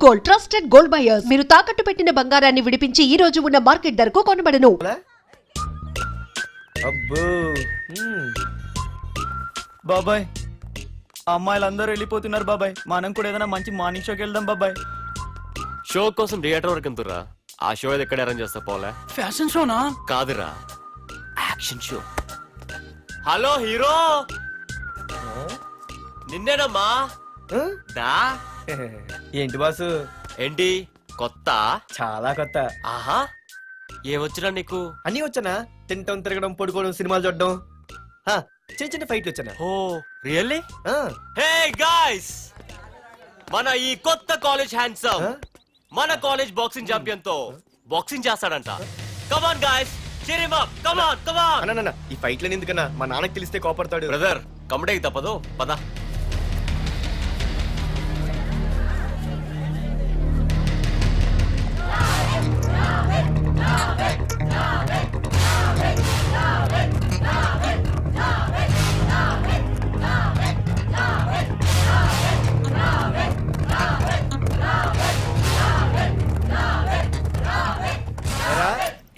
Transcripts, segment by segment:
Gold, trusted gold buyers. మీరు తాకట్టు పెట్టిన బంగారాన్ని విడిపించి ఈ రోజు ఉన్న మార్కెట్ ధరకు కొనబడను. అబ్బో బాబాయ్, అమ్మాయిలందరూ వెళ్ళిపోతున్నారు బాబాయ్. మనం కూడా ఏదైనా మంచి మార్నింగ్ షోకి వెళ్దాం బాబాయ్. షో కోసం థియేటర్ వరకు ఎంతురా? ఆ షో ఏది ఎక్కడ అరేంజ్ చేస్తా పోలే? ఫ్యాషన్ షోనా? కాదురా, యాక్షన్ షో. హలో హీరో, నిన్నేనమ్మా. దా. ఏంటి బాసు? ఏంటి కొత్త? చాలా కొత్త. ఆహా, ఏమొచ్చినా నీకు? అన్నీ వచ్చానా? తింటం, తిరగడం, పడుకోవడం, సినిమాలు చూడడం, చిన్న చిన్న ఫైట్లు వచ్చానా? ఓ రియల్లీ? హే గాయ్స్, మన ఈ కొత్త కాలేజ్ హ్యాండ్సమ్ మన కాలేజ్ బాక్సింగ్ ఛాంపియన్ తో బాక్సింగ్ చేస్తాడంట. Come on guys, cheer him up. Come on, come on. అన్న ఈ ఫైట్లని ఎందుకన్నా? మా నాన్నకి తెలిస్తే కోపడతాడు. బ్రదర్, కమడేకి తప్పదు, పద.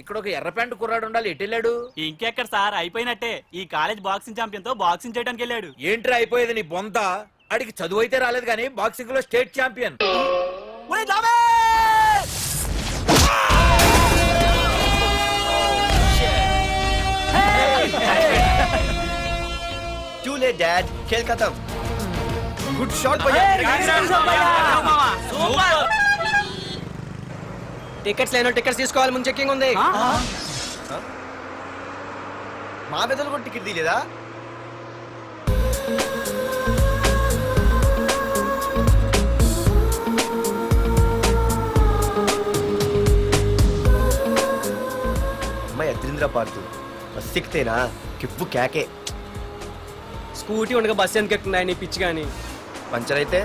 ఇక్కడ ఒక ఎర్ర ప్యాంటు కుర్రాడు ఉండాలి, ఎటు వెళ్ళాడు? ఇంకెక్కడ సార్, అయిపోయినట్టే. ఈ కాలేజ్ బాక్సింగ్ ఛాంపియన్ తో బాక్సింగ్ చేయడానికి వెళ్ళాడు. ఏంట్రా అయిపోయేది నీ బొంత? అడిగి చదువు అయితే రాలేదు కానీ బాక్సింగ్ లో state champion. Too late, Dad. खेल खत्म. Good shot भैया. టికెట్స్ లేనో టికెట్స్ తీసుకోవాలి, ముందు చెక్కింగ్ ఉంది. మా పెద్దలు కూడా టికెట్ తీయలేదా? అమ్మాయి అద్రింద్ర పార్తు బస్ ఎక్కితేనా కిప్పు కేకే. స్కూటీ ఉండగా బస్సు ఎందుకు ఎక్కుతున్నాయి నీ పిచ్చి కానీ? పంచర్ అయితే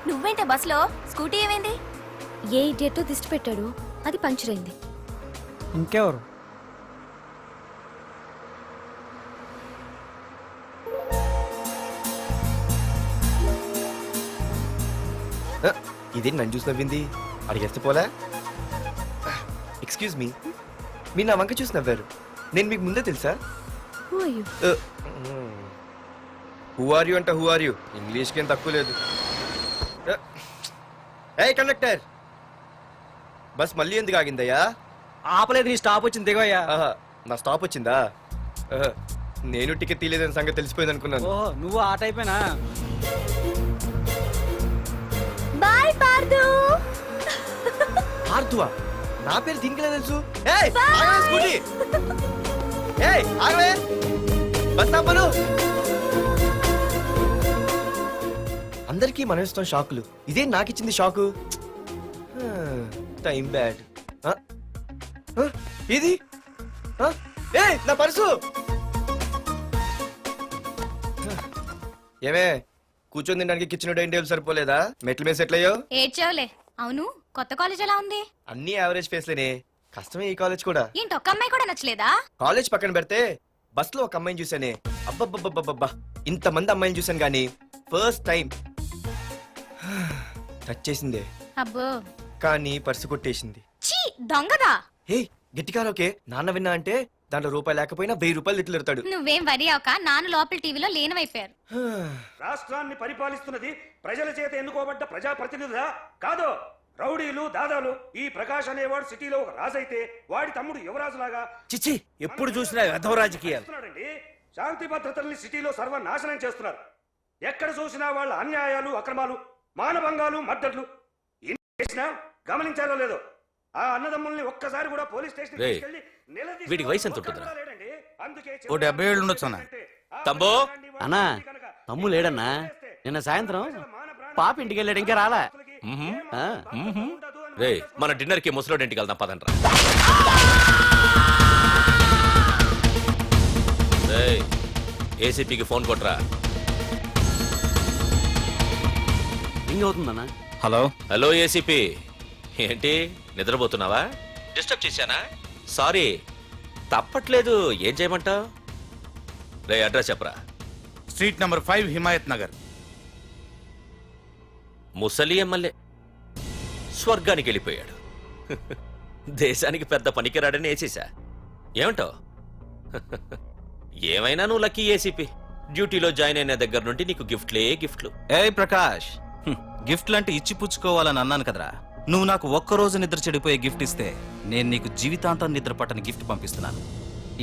నువ్వేంటే బస్సులో? స్కూటీ ఏమైంది? ఏ ఇడియట్ దిష్టి పెట్టాడు, అది పంచర్ అయింది. ఇంకెవరు? ఇదేంటి నన్ను చూసి నవ్వింది? అడిగేస్తే పోలే. ఎక్స్క్యూజ్ మీ, మీరు నా వంక చూసి నవ్వారు. నేను మీకు ముందే తెలుసా? Who are you? Who are you అంట హూ ఆర్ యూ, ఇంగ్లీష్కి ఏం తక్కువ లేదు. ఏ కండక్టర్, బస్ మళ్ళీ ఎందుకు ఆగిందయ్యా? ఆపలేదు, నీ స్టాప్ వచ్చింది, దిగోయ్యా. నా స్టాప్ వచ్చిందా? నేను టికెట్ తీయలేదని సంగతి తెలిసిపోయింది అనుకున్నాను. ఓహో, నువ్వు ఆ టైపేనా? బాయ్ పార్దు. ఆర్తువా? నా పేరు దీనికి తెలుసు. ఏయ్ ఆగవే స్కూటీ. ఏయ్ ఆగవే, బస్ ఆపను. అందరికీ మనం ఇస్తాం షాకులు, ఇదే నాకు ఇచ్చింది షాకు. Time bad. ఇది నా పర్సు. ఏమే కూర్చొని తినడానికి కిచెన్ డైనింగ్ టేబుల్ సరిపోలేదా? మెట్ల మీద సెట్ అయ్యో. ఏడ్చావులే. అవును, కొత్త కాలేజ్ ఎలా ఉంది? అన్ని యావరేజ్ ఫేస్లేనే, కష్టమే ఈ కాలేజ్ కూడా. ఏంటి, ఒక్క అమ్మాయి కూడా నచ్చలేదా? కాలేజ్ పక్కన పెడితే బస్ లో ఒక అమ్మాయిని చూసానే, అబ్బబ్బబ్బబ్బబ్బా, ఇంతమంది అమ్మాయిని చూసాను గానీ ఫస్ట్ టైం టచ్ చేసిందే. అబ్బో, కానీ పర్సు కొట్టేసింది. చీ దొంగదా. హే గట్టిగా ఓకే, నాన్న విన్నా అంటే దాంట్లో రూపాయి లేకపోయినా 1000 రూపాయలు తిట్లు. నువ్వేం వరి అవక, నాన్న లోపల టీవీలో లీనమైపోయారు. రాష్ట్రాన్ని పరిపాలిస్తున్నది ప్రజల చేత ఎన్నుకోబడ్డ ప్రజాప్రతినిధులా కాదు, రౌడీలు దాదాలు. ఈ ప్రకాష్ అనేవాడు సిటీలో ఒక రాజైతే వాడి తమ్ముడు యువరాజులాగా చిచ్చి, ఎప్పుడు చూసినా వెధవ రాజకీయాలు. శాంతి భద్రతల్ని సిటీలో సర్వనాశనం చేస్తున్నారు. ఎక్కడ చూసినా వాళ్ళ అన్యాయాలు, అక్రమాలు, మానభంగాలు, మద్దతులు. చేసినా గమనించాలో లేదో, ఆ అన్నదమ్ముల్ని ఒక్కసారి కూడా పోలీస్ స్టేషన్ వీడికి వయసు ఎంత ఉంటుందిరా? ఓ 70 ఏళ్ళు ఉండొచ్చు అన్న. తమ్ముడు అన్నా, తమ్ము లేడన్నా. నిన్న సాయంత్రం పాప ఇంటికి వెళ్ళాడు, ఇంకా రాలా. రే, మన డిన్నర్ కి ముసలోడి ఇంటికి వెళ్దాం పదండ్రా. ఏసీపీకి ఫోన్ కొట్రా. రింగ్ అవుతుందన్నా. హలో హలో ఏసీపీ, ఏంటి నిద్రపోతున్నావా? డిస్టర్బ్ చేశానా? సారీ, తప్పట్లేదు, ఏం చేయమంటావు? రే అడ్రస్ చెప్పరా. Street number 5 Himayat Nagar. ముసలి ఎమ్మెల్యే స్వర్గానికి వెళ్ళిపోయాడు. దేశానికి పెద్ద పనికిరాడని వేసేసా. ఏమంటావు? ఏమైనా నువ్వు లక్కీ ఏసీపీ. డ్యూటీలో జాయిన్ అయిన దగ్గర నుండి నీకు గిఫ్ట్లు. ఏ ప్రకాష్, గిఫ్ట్లు అంటే ఇచ్చి పుచ్చుకోవాలని అన్నాను కదరా. నువ్వు నాకు ఒక్కరోజు నిద్ర చెడిపోయే గిఫ్ట్ ఇస్తే నేను నీకు జీవితాంతం నిద్ర పట్టని గిఫ్ట్ పంపిస్తున్నాను.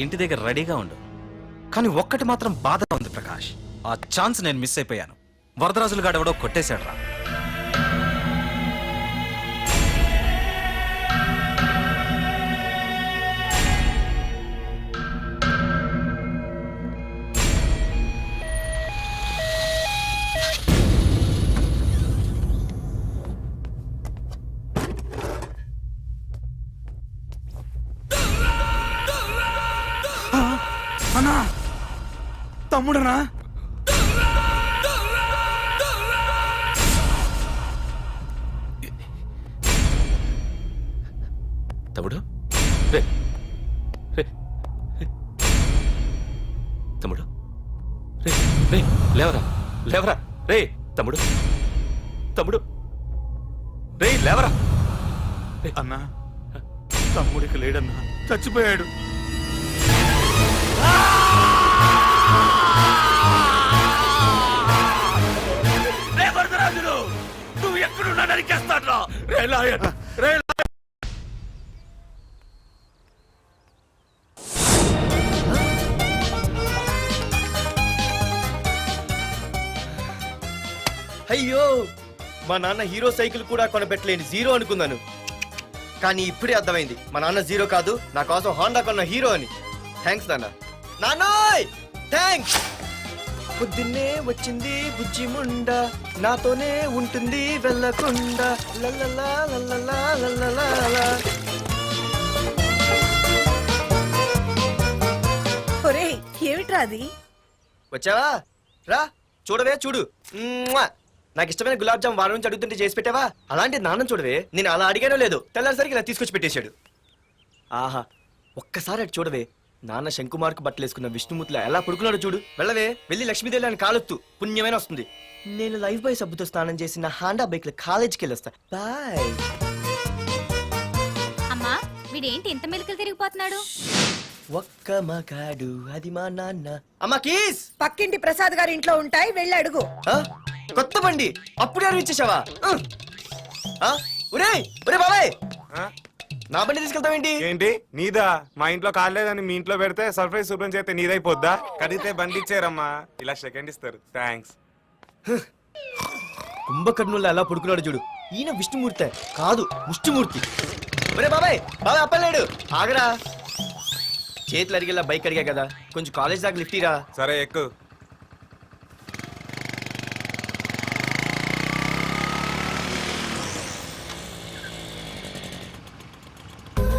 ఇంటి దగ్గర రెడీగా ఉండు. కానీ ఒక్కటి మాత్రం బాధగా ఉంది ప్రకాష్, ఆ ఛాన్స్ నేను మిస్ అయిపోయాను. వరదరాజులు గాడు ఎవడో కొట్టేశాడు రా. అన్నా, తమ్ముడనా? తమ్ముడు, రే రే తమ్ముడు, రే రే లేవరా రే తమ్ముడు, రే లేవరా. అన్నా, తమ్ముడికి లేడన్నా, చచ్చిపోయాడు. రే వరదరాజులు, నువ్వు ఎక్కడున్నా నరికేస్తాడ్రా. రే లాయర్, రే అయ్యో, మా నాన్న హీరో సైకిల్ కూడా కొనబెట్టలేని జీరో అనుకున్నాను. కానీ ఇప్పుడే అర్థమైంది, మా నాన్న జీరో కాదు, నా కోసం హోండా కొన్న హీరో అని. థ్యాంక్స్ నాన్న. నాన్నోయ్ థ్యాంక్స్. పొద్దున్నే వచ్చింది బుజ్జి ముండ, నాతోనే ఉంటుంది వెళ్ళకుండా. లల్లలా లల్లలా లల్లలా. ఒరేయ్, ఏమిట్రా అది? వచ్చావా? రా చూడవే, చూడు. మ్వా! నాకు ఇష్టమైన గులాబ్ జామ్ వారం నుంచి అడుగుతుంటే చేసి పెట్టావా? అలాంటి నాన్న చూడవే, నేను అలా అడిగానో లేదో తెల్లారిసరికి ఇలా తీసుకొచ్చి పెట్టేశాడు. ఆహా, ఒక్కసారి అటు చూడవే, నాన్న శంకుమార్కు బట్టలేసుకున్న విష్ణుమూర్తిలో ఎలా పడుకున్నాడో చూడు. వెళ్ళవే, వెళ్ళి లక్ష్మీదేవి అని కాలొత్తు, పుణ్యమైన వస్తుంది. నేను లైఫ్ బాయ్ సబ్బుతో స్నానం చేసిన హాండా బైక్ లో కాలేజీకి వెళ్ళొస్తా. బాయ్. అమ్మా, వీడేంటి ఇంత మెలికలు తిరిగిపోతున్నాడు? ఒక్క మగాడు అది మా నాన్న. అమ్మా కీస్. పక్కింటి ప్రసాద్ గారి ఇంట్లో ఉంటాయి, వెళ్ళి అడుగు. ఆ? కొత్త బండి అప్పుడే అనిపించేసావా? ఒరే బాబాయ్, నా బండి తీసుకెళ్తావేంటి? ఏంటి నీదా? మా ఇంట్లో కాలేదని మీ ఇంట్లో పెడితే సర్ప్రైజ్ శుభ్రం చేస్తే నీదైపోద్దా? కడిగితే బండి ఇచ్చారమ్మా, ఇలా సెకండ్ ఇస్తారు. థ్యాంక్స్. కుంభకర్ణుల్లో ఎలా పడుకున్నాడు చూడు. ఈయన విష్ణుమూర్తి కాదు, ముష్టిమూర్తి. ఒరే బాబాయ్ అప్పలేడు, ఆగరా. చేతులు అడిగేలా బైక్ అడిగా కదా, కొంచెం కాలేజ్ దాకా లిఫ్ట్ ఇరా. సరే ఎక్కు.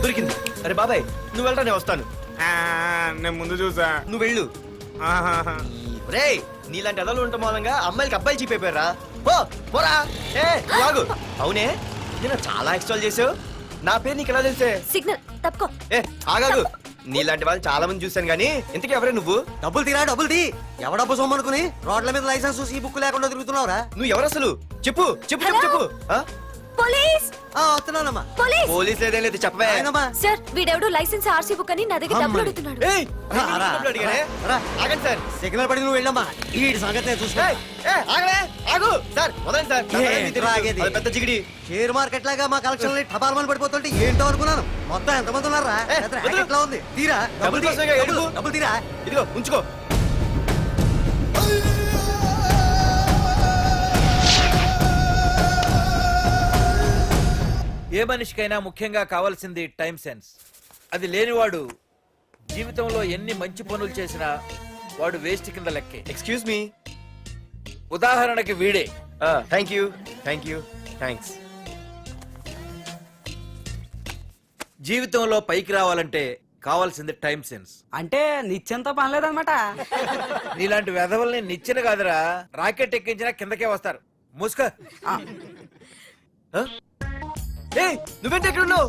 దొరికింది. అరే బాబాయ్ నువ్వు వెళ్ళరా, నేను వస్తాను. నేను ముందు చూసా. నువ్వు వెళ్ళు. రే, నీలాంటి అదలు ఉండటం మూలంగా అమ్మాయిలకి అబ్బాయిలు చీపైపోయారా? పోరా. ఏ ఆగు. అవునే, నేను చాలా ఎక్స్ట్రాల్ చేసావు. నా పేరు నీకు ఎలా తెలిసే? సిగ్నల్ తప్పుకో. ఏ ఆగాగు. నీలాంటి వాళ్ళు చాలా మంది చూశాను గానీ ఇంతకీ ఎవరే నువ్వు? డబ్బులు తీరా, డబ్బులు తీ. ఎవడబ్బు సొమ్మనుకుని రోడ్ల మీద లైసెన్స్ ఈ బుక్ లేకుండా తిరుగుతున్నావురా? నువ్వు ఎవరు అసలు? చెప్పు చెప్పు చెప్పు చెప్పు. పోలీస్! వస్తున్నానమ్మా. పోలీస్! పోలీస్ లేదేం లేదు, చెప్పవే. సార్, వీడెవడో లైసెన్స్ ఆర్సీ బుక్ అని నా దగ్గర డబ్బులు అడుగుతున్నాడు. ఏయ్, డబ్బులు అడిగానే? ఆగండి సార్. సిగ్నల్ పడి నువ్వు వెళ్ళమ్మా. ఈ సంగతి నేను చూసుకో. ఏయ్, ఆగవే, ఆగు. సార్ వదలండి సార్. నా ఏ, మీకు తెలుసు. ఆగేది. అది పెద్ద జిగిడి. షేర్ మార్కెట్ లాగా మా కలెక్షన్ టపాల్మని పడిపోతుంటే ఏంటో అనుకున్నాను. మొత్తం ఎంతమంది ఉన్నారా? ఏ, వదిలు. ఎట్లా ఉంది? తీరా, డబ్బులు కోసమేగా ఏడుపు. డబ్బులు తీరా. ఇదిగో ఉంచుకో. ఏ మనిషికైనా ముఖ్యంగా కావాల్సింది టైం సెన్స్. అది లేనివాడు జీవితంలో ఎన్ని మంచి పనులు చేసినా వాడు వేస్ట్ కింద లెక్కే. Excuse me. ఉదాహరణకి వీడే. Thank you thanks. జీవితంలో పైకి రావాలంటే కావాల్సింది టైం సెన్స్. అంటే నిత్యంతో పనిలేదన్నమాట. నీలాంటి వెధవల్ని నిచ్చెన కాదురా, రాకెట్ ఎక్కించినా కిందకే వస్తారు. ముసుక. ఏయ్, నువ్వేంటి ఎక్కడ ఉన్నావు?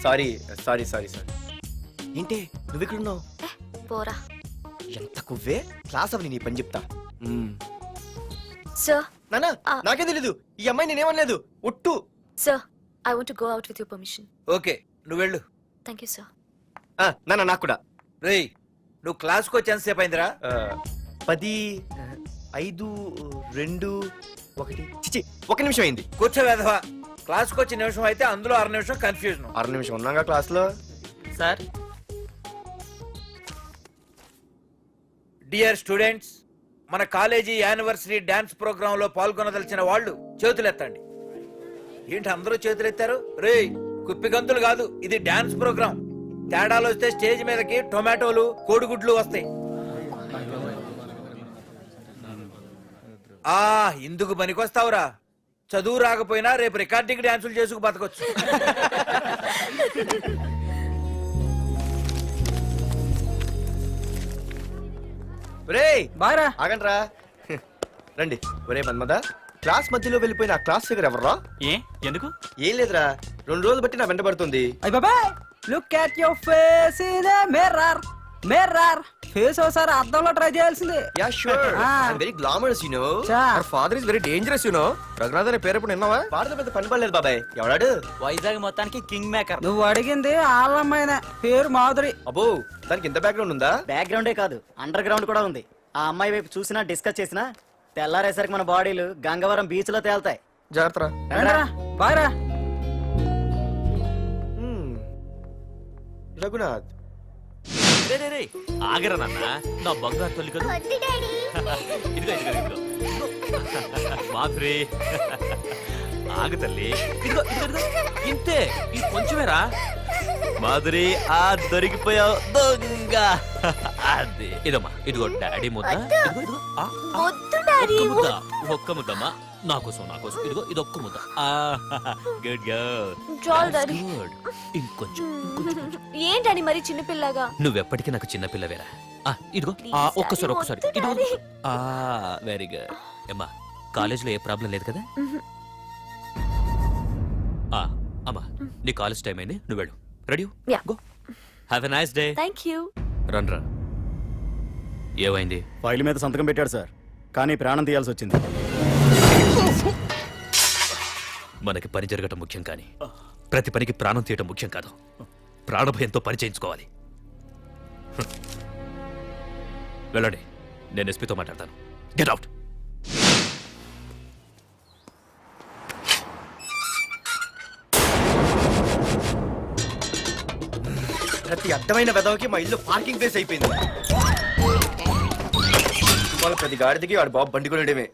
సారీ సారీ సారీ సారీ ఏంటి నువ్వు ఎక్కడున్నావు? పోరా ఎంత కువ్వే క్లాస్ అవని నీ పని చెప్తా. సార్ నానా నాకే తెలీదు, ఈ అమ్మాయి నేనేమనలేదు ఒట్టు. Sir I want go out with your permission. Okay నువ్వు వెళ్ళు. Thank you sir. నానా నాకు కూడా. రేయ్ నువ్వు క్లాస్కి వచ్చి ఎంతసేపు అయిందిరా? 10, 5, 2, 1 చిచి 1 నిమిషం అయింది. కూర్చో వేధవా. క్లాస్కి వచ్చి నిమిషం అయితే అందులో 6 నిమిషం కన్ఫ్యూజన్. 6 నిమిషం ఉన్నాగా క్లాస్ లో. సార్ డియర్ స్టూడెంట్స్, మన కాలేజీ యానివర్సరీ డాన్స్ ప్రోగ్రామ్ లో పాల్గొనదలిచిన వాళ్ళు చేతులెత్తండి. ఏంటి అందరూ చేతులెత్తారు? రేయ్ కుప్పి గంతులు కాదు, ఇది డాన్స్ ప్రోగ్రామ్. తేడాలు వస్తే స్టేజ్ మీదకి టొమాటోలు కోడిగుడ్లు వస్తాయి. ఇందుకు పనికొస్తావురా. చదువు రాకపోయినా రేపు రికార్డింగ్ డాన్సులు చేసుకు బతకొచ్చు. ఒరేయ్ బాగా ఆగండ్రా. రండి. ఒరే మన్మద, క్లాస్ మధ్యలో వెళ్ళిపోయిన ఆ క్లాస్ ఫిగర్ ఎవర్రా? ఏ ఎందుకు? ఏం లేదురా, 2 రోజులు బట్టి నా వెంట పడుతుంది. అయ్య బాబాయ్ look at your face in the mirror. Mirror face ఒకసారి అద్దంలో ట్రై చేయాల్సిందే. Yeah sure, I am very glamorous you know. Our father is very dangerous you know. Raghunath అనే పేరు ఎప్పుడు విన్నావా? వాడితో పెద్ద పని పడలేదు బాబాయ్. ఎవడాడు? వైజాగ్ మొత్తానికి కింగ్ మేకర్. నువ్వు అడిగింది ఆళ్ళమ్మైన పేరు మాధురి. అబ్బో, దానికి ఇంత బ్యాక్గ్రౌండ్ ఉందా? బ్యాక్గ్రౌండే కాదు, అండర్ గ్రౌండ్ కూడా ఉంది. ఆ అమ్మాయి వైపు చూసినా డిస్కస్ చేసినా తెల్లారేసరికి మన బాడీలు గంగవరం బీచ్ లో తేల్తాయి. జాగ్రత్త. బాగా రఘునాథ్ రే రే రే ఆగరా నాన్న, నా బంగారు తల్లి కదా. ఇదిగో ఇదిగో ఇదిగో మాధురి, ఆగు తల్లి. ఇదిగో ఇదిగో ఇదిగో ఇంతే, ఇది కొంచెమేరా. మాధురి ఆ దొరికిపోయావు దొంగ. అదే ఇదమ్మా, ఇదిగో డాడీ ముద్ద. ఇదిగో ఇదిగో ఒక్క ముద్ద, ఒక్క ముద్దమ్మా నా కోసం, నా కోసం. ఇదిగో ఇది ఒక్క ముద్ద. Good girl, good. ఇంకొంచెం ఏంటని మరి చిన్నపిల్లగా? నువ్వెప్పటికీ నాకు చిన్న పిల్లవేరా. ఇదిగో ఒక్కసారి ఒక్కసారి. ఇదిగో వెరీ గుడ్. అమ్మా కాలేజీలో ఏ ప్రాబ్లం లేదు కదా? అమ్మా నీ కాలేజ్ టైం అయింది, నువ్వు వెళ్ళు. Ready? Go. Have a nice day. Thank you. Run రా. ఏమైంది? ఫైల్ మీద సంతకం పెట్టాడు సార్, కానీ ప్రాణం తీయాల్సి వచ్చింది. మనకి పని జరగటం ముఖ్యం, కానీ ప్రతి పనికి ప్రాణం తీయటం ముఖ్యం కాదు. ప్రాణభయంతో పని చేయించుకోవాలి. వెళ్ళండి, నేను ఎస్పీతో మాట్లాడతాను. Get out. ప్రతి అడ్డమైన వెదవకి మా ఇల్లు పార్కింగ్ ప్లేస్ అయిపోయింది. వాళ్ళ ప్రతి గాడిదకి వాడు బాబు బండి కొనడమే.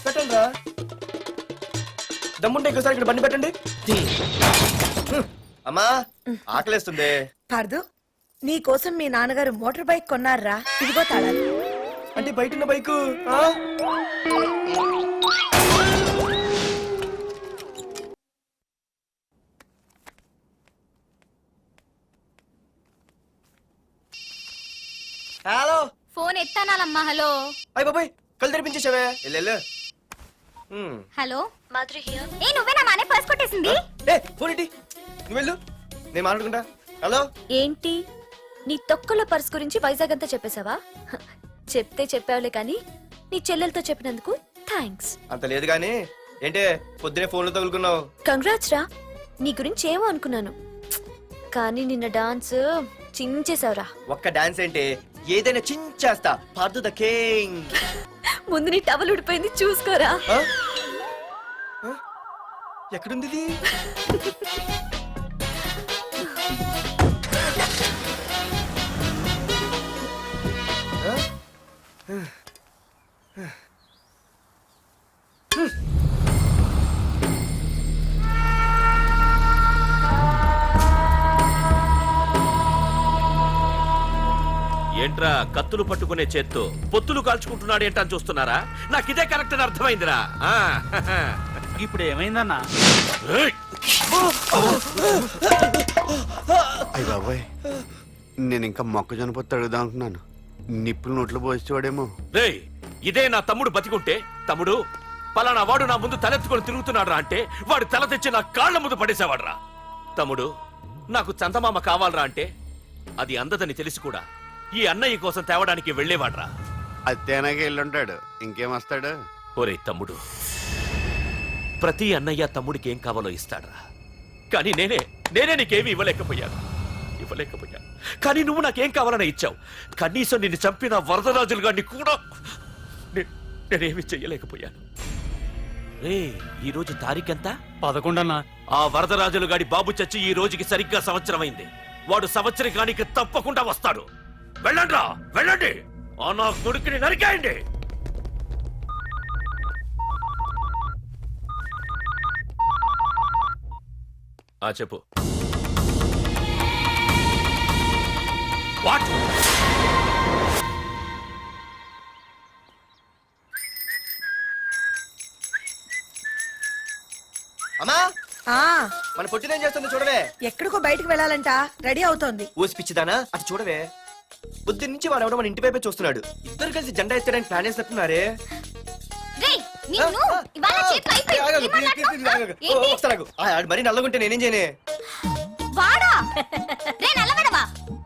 పెట్టండి రా, దమ్ముంటే ఇంకోసారి ఇక్కడ బండి పెట్టండి. అమ్మా ఆకలేస్తుంది. పార్దు, నీ కోసం మీ నాన్నగారు మోటార్ బైక్ కొన్నారా? ఇదిగో తాళాలు. అంటే బయట ఉన్న బైకు. హలో, ఫోన్ ఎత్తానాలమ్మా. హలో అయ్య బాబాయ్ కళ్ళు తెరిపించేసావే. వెళ్ళు. Hello Madhuri here. ఏ నువ్వేనా మానే పర్స్ కొట్టేసింది? ఫోన్ ఏంటి? నువ్వు వెళ్ళు, నేను మాట్లాడుకుంటా. హలో ఏంటి నీ తొక్కల పర్స్ గురించి వైజాగ్ అంతా చెప్పేశావా? చెప్తే చెప్పావులే కానీ నీ చెల్లెలతో చెప్పినందుకు థ్యాంక్స్. అంత లేదు గానీ ఏంటే పొద్దునే ఫోన్లో తగులుకున్నావు? కంగ్రాట్స్ రా. నీ గురించి ఏమో అనుకున్నాను, కానీ నిన్న డాన్స్ చించేశావురా. ఒక్క డాన్స్ ఏంటి, ఏదైనా చించేస్తా. Pardhu the king. ముందు నీ టవల్ ఉడిపోయింది, చూసుకోరా. ఎక్కడుంది ఇది? ఏంట్రా కత్తులు పట్టుకునే చేత్తో పొత్తులు కాల్చుకుంటున్నాడు ఏంటని చూస్తున్నారా? నాకు ఇదే కరెక్ట్ అని అర్థమైందిరా. ఇప్పుడు ఏమైందన్నా? అయ్య బాబాయ్, నేను ఇంకా మొక్కజొన్న పొత్తు అడుగుదాం అనుకున్నాను. నిప్పులు నోట్లో పోసేవాడేమో. రేయ్, ఇదే నా తమ్ముడు బతికుంటే, తమ్ముడు పలానా వాడు నా ముందు తలెత్తుకొని తిరుగుతున్నాడు అంటే వాడు తల తెచ్చి నా కాళ్ళ ముందు పడేసేవాడ్రా. తమ్ముడు, నాకు చందమామ కావాలరా అంటే అది అందదని తెలిసి కూడా ఈ అన్నయ్య కోసం తేవడానికి వెళ్ళేవాడ్రా. అది తేనాగా వెళ్ళుంటాడు, ఇంకేం వస్తాడు? ఒరే తమ్ముడు, ప్రతి అన్నయ్య తమ్ముడికి ఏం కావాలో ఇస్తాడ్రా. కానీ నేనే నీకేమీ ఇవ్వలేకపోయాను. కానీ నువ్వు నాకేం కావాలని ఇచ్చావు. కనీసం నిన్ను చంపిన వరదరాజులు గారిని కూడా నేనేమి చెయ్యలేకపోయాను. రే, ఈ రోజు తారీఖెంత? 11 అన్నా. ఆ వరదరాజులు గాడి బాబు చచ్చి ఈ రోజుకి సరిగ్గా సంవత్సరమైంది. వాడు సంవత్సరానికి తప్పకుండా వస్తాడు. వెళ్ళండ్రా, వెళ్ళండి. ఆ నా కొడుకుని నరికేయండి. చెప్పు. వాట్? అమ్మా, మన పొట్టిదేం చేస్తుంది చూడవే. ఎక్కడికో బయటకు వెళ్ళాలంట, రెడీ అవుతోంది. ఊసి పిచ్చిదానా, అటు చూడవే. పొద్దున్న నుంచి వాడు ఎవడో మన ఇంటి వైపే చూస్తున్నాడు. ఇద్దరు కలిసి జెండా ఎత్తడానికి ప్లాన్ చేస్తున్నారే. రేయ్, నిన్ను ఇవాళ చేతులు అయిపోయి మరి నల్లగుంటే నేనేం చేయనే? వాడా? రే నల్లబడవా,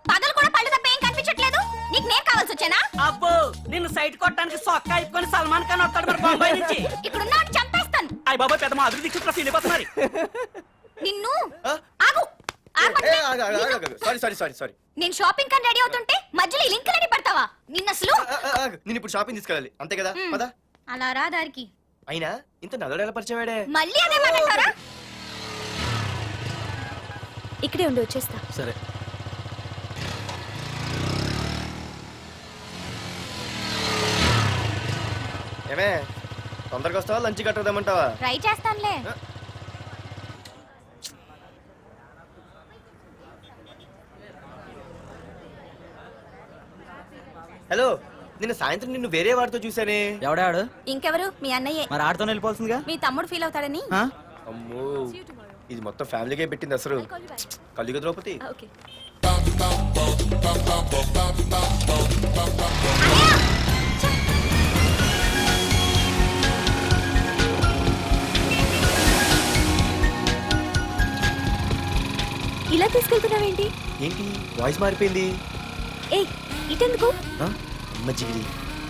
పగలు కూడా పళ్ళు తప్ప ఏం కనిపించట్లేదు. నీకు నేను కావాల్సి వచ్చానా? అబ్బో, నిన్ను సైట్ కొట్టడానికి సొక్కా ఇప్పుకొని సల్మాన్ ఖాన్ వస్తాడు మరి బొంబాయి నుంచి. ఇక్కడ ఉన్న చంపేస్తాను. అయ్య బాబా, పెద్ద మా అభివృద్ధి చుట్టూ ఫీల్ అయిపోతున్నారు. నిన్ను ఆగు. సారీ. నేను షాపింగ్ కని రెడీ అవుతుంటే మధ్యలో ఈ లింకులని పడతావా? నిన్న అసలు నేను ఇప్పుడు షాపింగ్ తీసుకెళ్ళాలి, అంతే కదా? పదా. అలా రా దారికి. అయినా ఇంత నల్లడు ఎలా పరిచయం వాడే? మళ్ళీ అదే మాట్లాడతారా? ఇక్కడే ఉండి వచ్చేస్తా. సరే. ఏమే, తొందరగా వస్తావా, లంచ్ కట్టదామంటావా? ట్రై చేస్తానులే. హలో, నిన్న సాయంత్రం నిన్ను వేరే వాడితో చూసానే. ఎవడాడు? ఇంకెవరు? మీ అన్నయ్యే. మరి ఆడుతో వెళ్ళిపోతుందిగా. మీ తమ్ముడు ఫీల్ అవుతాడని. అమ్మో, ఇది మొత్తం ఫ్యామిలీకే పెట్టింది అసలు. కలియుగ ద్రౌపది. ఓకే. ఇలా తీసుకెళ్తున్నావేంటి? ఏంటి వాయిస్ మారిపోయింది? ఏయ్, ఇటెందుకు? అమ్మ జిగిరి,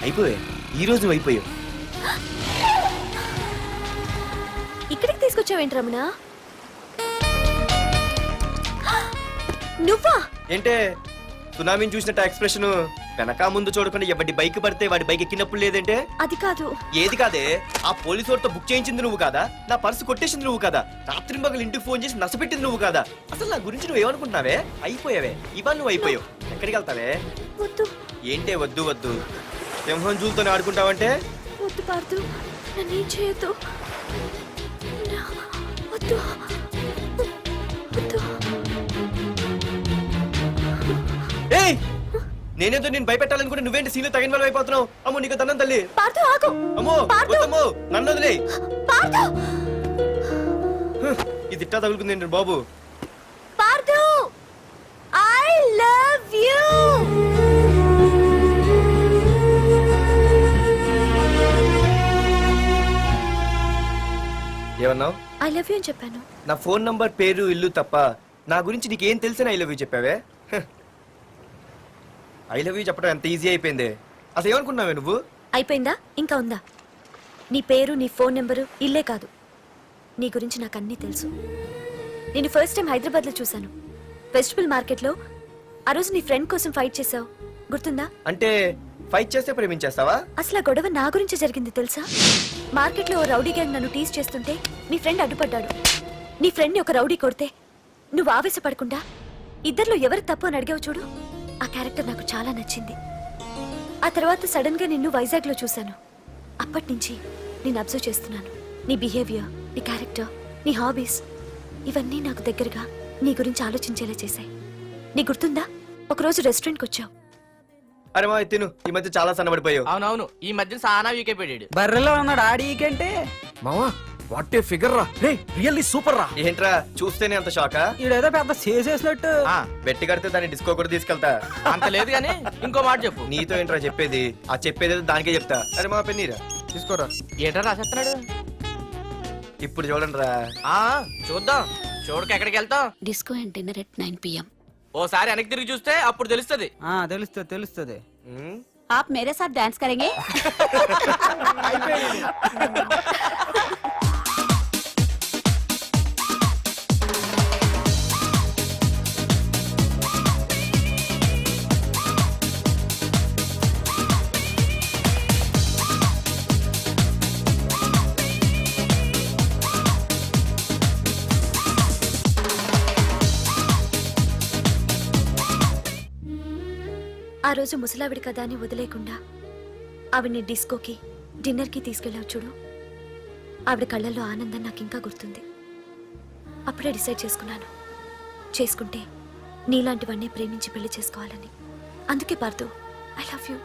అయిపోయా. ఈ రోజు నువ్వు అయిపోయావు. ఇక్కడికి తీసుకొచ్చావేంటి రమణ? నువ్వా? ఏంటే సునామీని చూసినట్టు ఎక్స్ప్రెషన్? వెనక ముందు చూడకుండా ఎవడి బైక్ పడితే వాడి బైక్ ఎక్కినప్పుడు లేదంటే? అది కాదు. ఏది కాదే? ఆ పోలీసు వాడితో బుక్ చేయించింది నువ్వు కాదా? నా పర్సు కొట్టేసింది నువ్వు కాదా? రాత్రి మగలు ఇంటికి ఫోన్ చేసి నసపెట్టింది నువ్వు కాదా? అసలు నా గురించి నువ్వు ఏమనుకుంటున్నావే? అయిపోయావే, ఇవాళ నువ్వు అయిపోయావు. ఎక్కడికి వెళ్తావే? వద్దు. ఏంటే వద్దు వద్దు? సింహం జూలతో ఆడుకుంటావంటే? వద్దు పార్దు, నన్నేం చేయొద్దు. వద్దు వద్దు. ఏయ్, నేనేదో నేను భయపెట్టాలనుకుంటే నువ్వేంటి సీన్లు తగిన వాళ్ళు అయిపోతున్నావు? అమ్మో, నీకు దండం తల్లి. పార్దు ఆగు. అమ్మో, వద్దమ్మో, నన్ను వదిలే. పార్దు. ఇది ఇట్టా తగులుకుంది ఏంటి బాబు? Pardhu, I love you. ఏమన్నావు? ఐ లవ్ యూ అని చెప్పాను. నా ఫోన్ నంబర్, పేరు, ఇల్లు తప్ప నా గురించి నీకేం తెలిసిన ఐ లవ్ యూ చెప్పావే? ఐ లవ్ యూ చెప్పడం ఎంత ఈజీ అయిపోయింది. అసలు ఏమనుకున్నావే నువ్వు? అయిపోయిందా? ఇంకా ఉందా? నీ పేరు, నీ ఫోన్ నెంబరు, ఇల్లే కాదు, నీ గురించి నాకు అన్నీ తెలుసు. నేను ఫస్ట్ టైం హైదరాబాద్ లో చూశాను, వెజిటబుల్ మార్కెట్ లో. ఆ రోజు నీ ఫ్రెండ్ కోసం ఫైట్ చేసావు, గుర్తుందా? అంటే ఫైట్ చేస్తే ప్రేమించేస్తావా? అసలు ఆ గొడవ నా గురించి జరిగింది తెలుసా? మార్కెట్ లో ఓ రౌడీ గ్యాంగ్ నన్ను టీజ్ చేస్తుంటే నీ ఫ్రెండ్ అడ్డుపడ్డాడు. నీ ఫ్రెండ్ ని ఒక రౌడీ కొడితే నువ్వు ఆవేశపడకుండా ఇద్దరిలో ఎవరు తప్పు అని అడిగావు చూడు, ఆ క్యారెక్టర్ నాకు చాలా నచ్చింది. ఆ తర్వాత సడన్ గా నిన్ను వైజాగ్ లో చూశాను. అప్పటి నుంచి నేను అబ్జర్వ్ చేస్తున్నాను. నీ బిహేవియర్, నీ క్యారెక్టర్, నీ హాబీస్, ఇవన్నీ నాకు దగ్గరగా నీ గురించి ఆలోచించేలా చేశాయి. నీ గుర్తుందా, ఒకరోజు రెస్టారెంట్కి వచ్చావు. అరే మా తిను, ఈ మధ్య చాలా సన్నబడిపోయావు. అవునవును, ఈ మధ్య సానా వీకే పెట్టాడు. బర్రెలో ఉన్నాడు ఆడికంటే. మావా, వాట్ ఏ ఫిగర్ రా. రే, రియల్లీ సూపర్ రా. ఏంట్రా చూస్తేనే అంత షాకా? ఈడేదో పెద్ద చేసేసినట్టు. బెట్టి కడితే దాన్ని డిస్కో కూడా తీసుకెళ్తా. అంత లేదు కానీ ఇంకో మాట చెప్పు. నీతో ఏంట్రా చెప్పేది? ఆ చెప్పేది దానికే చెప్తా. అరే మా పెన్నీరా, తీసుకోరా. ఏంటో రాసేస్తున్నాడు. ఇప్పుడు చూడండి రా. చూద్దాం. చూడక ఎక్కడికి వెళ్తాం? Disco and dinner at 9 PM. ఓసారి వెనక్కి తిరిగి చూస్తే అప్పుడు తెలుస్తుంది. తెలుస్తుంది తెలుస్తుంది. आप मेरे साथ डांस करेंगे? ఆ రోజు ముసలావిడి కదా అని వదిలేకుండా ఆవిడ్ని డిస్కోకి డిన్నర్కి తీసుకెళ్ళావు చూడు. ఆవిడ కళ్ళల్లో ఆనందం నాకు ఇంకా గుర్తుంది. అప్పుడే డిసైడ్ చేసుకుంటే నీలాంటివన్నీ ప్రేమించి పెళ్లి చేసుకోవాలని. అందుకే పార్థు, ఐ లవ్ యూ.